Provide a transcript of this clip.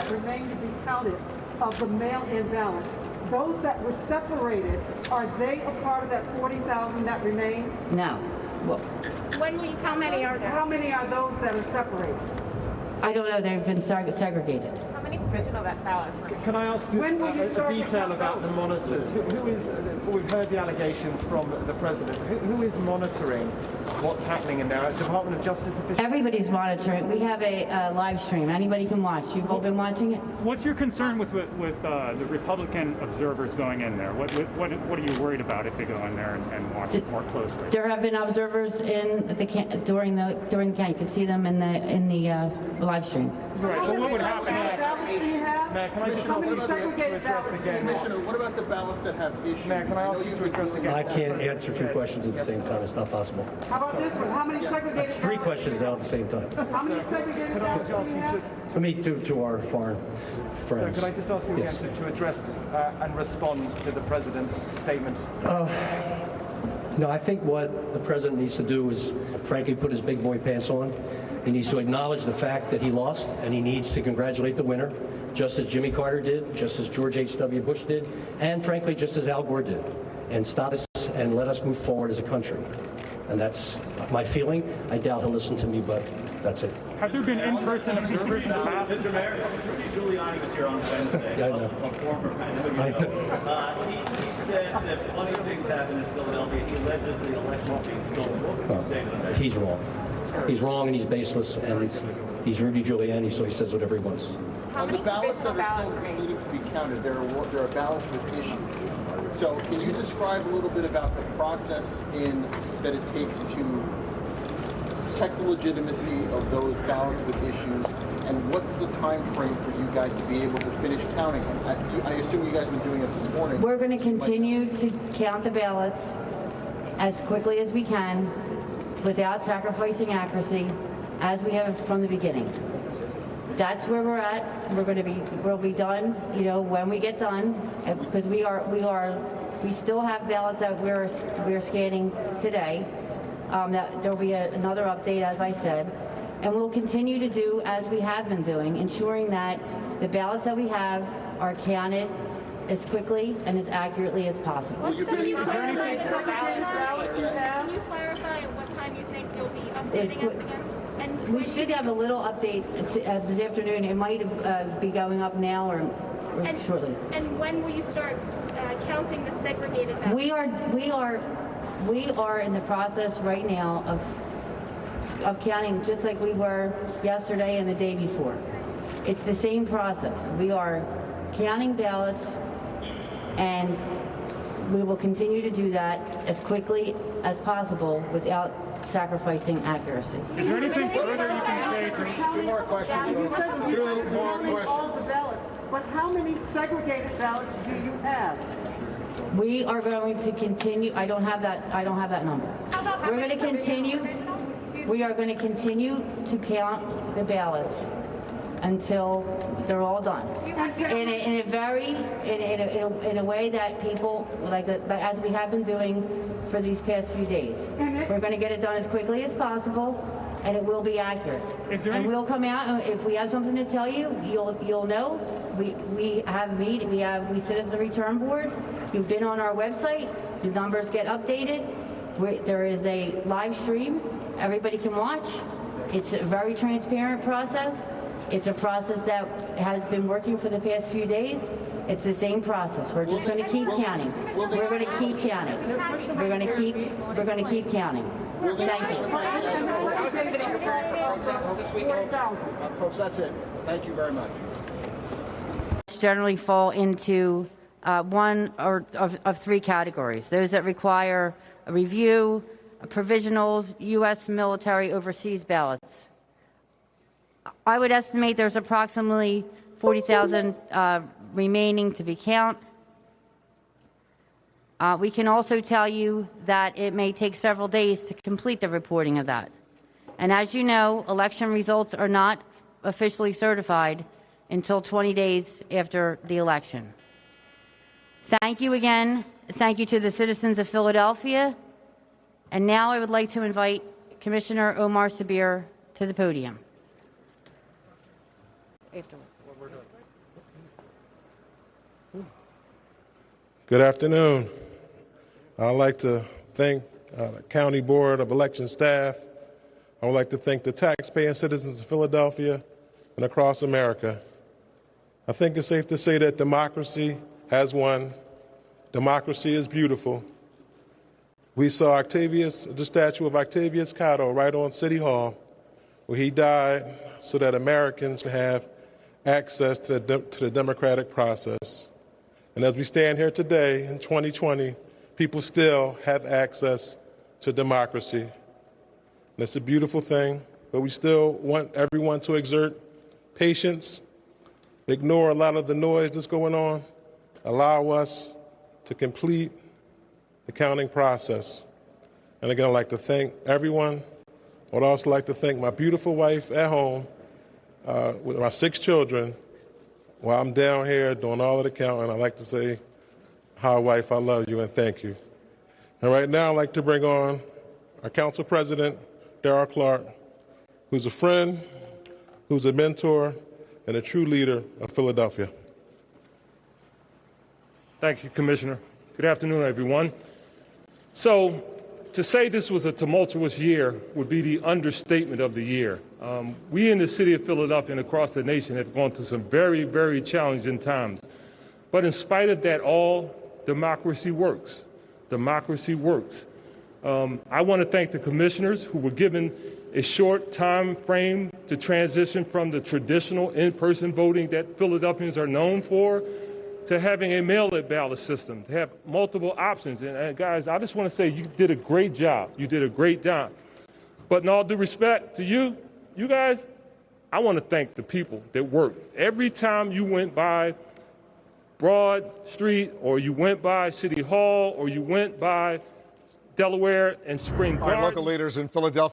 that remain to be counted of the mail-in ballots, those that were separated, are they a part of that 40,000 that remain? No. Well, How many are there? How many are those that are separated? I don't know. They've been segregated. How many provisional ballots? Can I ask When will you a start detail to count about the those? monitors? Who is, we've heard the allegations from the President. Who is monitoring what's happening in there? Department of Justice officials? Everybody's monitoring. We have a live stream. Anybody can watch. You've all been watching it? What's your concern with the Republican observers going in there? What are you worried about if they go in there and watch it more closely? There have been observers in the during the count. You can see them in the live stream. Right. Well, what would happen? Mayor, can I just How ask many you to segregated address ballots? again? Commissioner, what about the ballots that have issues? Mayor, can I ask you to address again? I can't answer two questions at the same time. It's not possible. How about this one? How many segregated Three ballots? questions now at the same time. How many segregated Could I ballots just do ask you you have? just... For me, to our foreign So friends. could I just ask you again Yes. to address and respond to the President's statement? No, I think what the president needs to do is, frankly, put his big boy pants on. He needs to acknowledge the fact that he lost, and he needs to congratulate the winner, just as Jimmy Carter did, just as George H.W. Bush did, and frankly, just as Al Gore did, and stop us and let us move forward as a country. And that's my feeling. I doubt he'll listen to me, but that's it. Have there been in-person observers in the past? Mr. Mayor, Giuliani was here on Wednesday, Yeah, I know. a former friend who I you know. He said that plenty of things happened in Philadelphia. He allegedly elected these children. What would you say to that? He's wrong. He's wrong and he's baseless, and he's Rudy Giuliani, so he says whatever he wants. On the ballots that are still needing to be counted, there are ballots with issues. So can you describe a little bit about the process that it takes to check the legitimacy of those ballots with issues, and what's the time frame for you guys to be able to finish counting them? I assume you guys have been doing it this morning. We're going to continue to count the ballots as quickly as we can without sacrificing accuracy, as we have from the beginning. That's where we're at. We'll be done, when we get done, because we still have ballots that we're scanning today. There'll be another update, as I said, and we'll continue to do as we have been doing, ensuring that the ballots that we have are counted as quickly and as accurately as possible. Can you clarify the segregated ballots you have? Can you clarify at what time you think you'll be updating us again? And We should have a little update this afternoon. It might be going up now or shortly. And when will you start counting the segregated ballots? We are in the process right now of counting, just like we were yesterday and the day before. It's the same process. We are counting ballots, and we will continue to do that as quickly as possible without sacrificing accuracy. Is there anything further you can say? Two more questions. You said Two you're more counting all questions. the ballots, but how many segregated ballots do you have? We are going to continue. I don't have that number. How about how We're going many to continue. provisional? We are going to continue to count the ballots until they're all done. In a way that people as we have been doing for these past few days. We're going to get it done as quickly as possible, and it will be accurate. And we'll come out, and if we have something to tell you, you'll know. We sit as the return board. You've been on our website. The numbers get updated. There is a live stream. Everybody can watch. It's a very transparent process. It's a process that has been working for the past few days. It's the same process. We're just going to keep counting. We're going to keep counting. We're going to keep counting. Thank you. Folks, that's it. Thank you very much. Generally fall into one or of three categories. Those that require a review, provisionals, U.S. military overseas ballots. I would estimate there's approximately 40,000 remaining to be counted. We can also tell you that it may take several days to complete the reporting of that. And as you know, election results are not officially certified until 20 days after the election. Thank you again. Thank you to the citizens of Philadelphia. And now I would like to invite Commissioner Omar Sabir to the podium. Good afternoon. I'd like to thank the County Board of Election staff. I would like to thank the taxpaying citizens of Philadelphia and across America. I think it's safe to say that democracy has won. Democracy is beautiful. We saw the statue of Octavius Cotto right on City Hall, where he died so that Americans could have access to the democratic process. And as we stand here today in 2020, people still have access to democracy. That's a beautiful thing, but we still want everyone to exert patience, ignore a lot of the noise that's going on, allow us to complete the counting process. And again, I'd like to thank everyone. I would also like to thank my beautiful wife at home with my 6 children. While I'm down here doing all of the counting, I'd like to say, hi, wife, I love you and thank you. And right now, I'd like to bring on our council president, Darrell Clarke, who's a friend, who's a mentor, and a true leader of Philadelphia. Thank you, Commissioner. Good afternoon, everyone. So, to say this was a tumultuous year would be the understatement of the year. We in the city of Philadelphia and across the nation have gone through some very, very challenging times. But in spite of that all, democracy works. Democracy works. I want to thank the commissioners who were given a short time frame to transition from the traditional in-person voting that Philadelphians are known for to having a mail-in ballot system, to have multiple options. And guys, I just want to say you did a great job. You did a great job. But in all due respect to you guys, I want to thank the people that worked. Every time you went by Broad Street, or you went by City Hall, or you went by Delaware and Spring Garden. Local leaders in Philadelphia